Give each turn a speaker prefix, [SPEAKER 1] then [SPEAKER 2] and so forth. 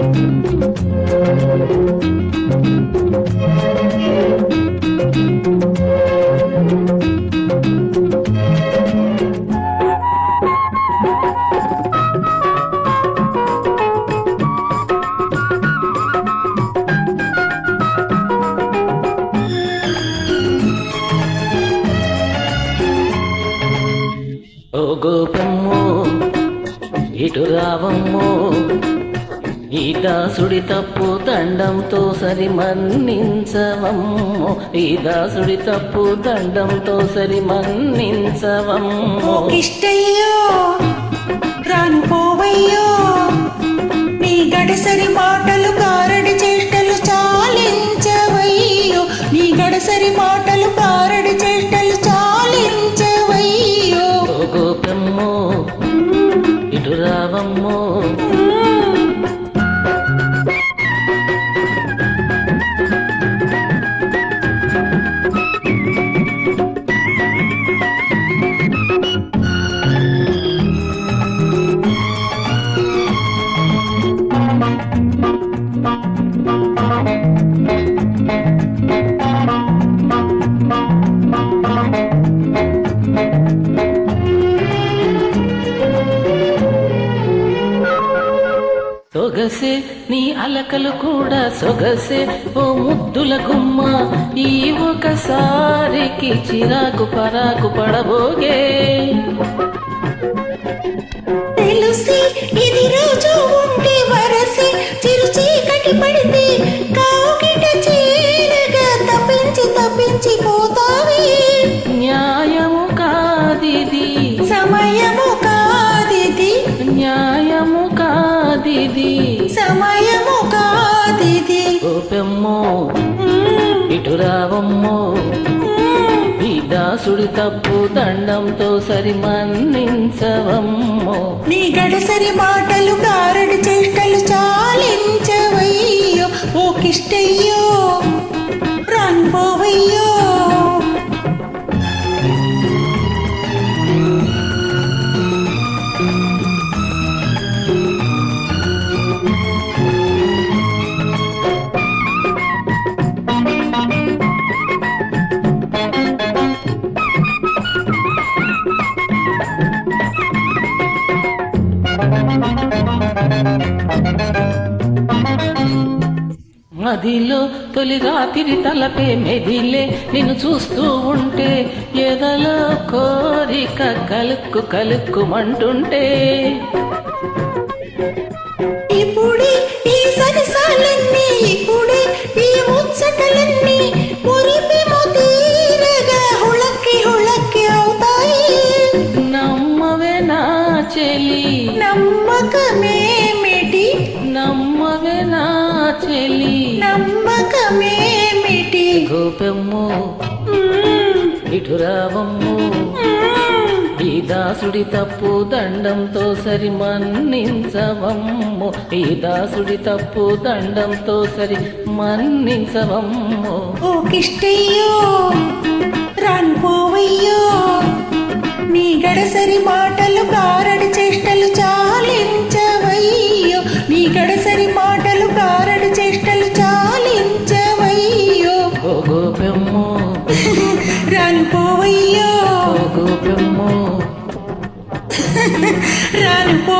[SPEAKER 1] ఓ గోపమ్మో ఇటు రావమ్మో, ఈ దాసుడి తప్పు దండంతో సరి మన్నించవమ్మో, ఈ దాసుడి తప్పు దండంతో సరి మన్నించవమ్మో.
[SPEAKER 2] ఇష్టయ్యో రాను పోవయ్యో, నీ గడసరి మాటలు కారడి చేష్టలు చాలించవయ్యో, నీ గడసరి మాటలు కారడి చేష్టలు చాలించవయ్యో.
[SPEAKER 1] ఓ గోపమ్మో ఇటు రావమ్మో, సొగసే నీ అలకలు కూడా సొగసే ఓ ముద్దుల గుమ్మ, ఈ ఒకసారికి చిరాకు పరాకు పడబోగే.
[SPEAKER 2] తెలిసి ఇది రోజు ఉంటే వరసి చిరు చీకటి పడితే కాకిట చీరగా తప్పించి తప్పించి పోతావి.
[SPEAKER 1] న్యాయము కాదిది,
[SPEAKER 2] సమయము కాదిది,
[SPEAKER 1] న్యాయము కాదిది,
[SPEAKER 2] సమయము కాదిది.
[SPEAKER 1] గోపెమ్మో ఇటు రావమ్మో, ఈ దాసుడి తప్పు దండంతో సరి మన్నించవమ్మో.
[SPEAKER 2] నీ గడసరి మాటలు గారడి చేష్టలు చాలించవయ్యో, ఓ కిష్టయ్యో రాను పోవయ్యో.
[SPEAKER 1] మదిలో తొలి రాత్రి తలపే మెదిలే నిన్ను చూస్తూ ఉంటే, ఎదలో కోరిక కలుక్కు కలుక్కుమంటుంటే.
[SPEAKER 2] ఇప్పుడే ఈ సరసాలన్నీ, ఇప్పుడే ఈ ముచ్చటలన్నీ మురిపెము తీరగా హుళక్కి హుళక్కి అవుతాయి.
[SPEAKER 1] నమ్మవే నా చెలి,
[SPEAKER 2] నమ్మకమేమిటి,
[SPEAKER 1] నమ్మవే నా చెలి,
[SPEAKER 2] నమ్మకమేమిటి.
[SPEAKER 1] గోపెమ్మో ఇటు రావమ్మో, ఈ దాసుడి తప్పు దండంతో సరి మన్నించవమ్మో, ఈ దాసుడి తప్పు దండంతో సరి మన్నించవమ్మో.
[SPEAKER 2] ఓ కిష్టయ్యో రాను పోవయ్యో, నీ గడసరి మాటలు గారడి చేష్టలు చాలించవయ్యో, నీ గడసరి మాటలు గారడి చేష్టలు చాలించవయ్యో.
[SPEAKER 1] ఓ గోపెమ్మో
[SPEAKER 2] రాను పోవయ్యో,
[SPEAKER 1] ఓ గోపెమ్మో
[SPEAKER 2] రాను పో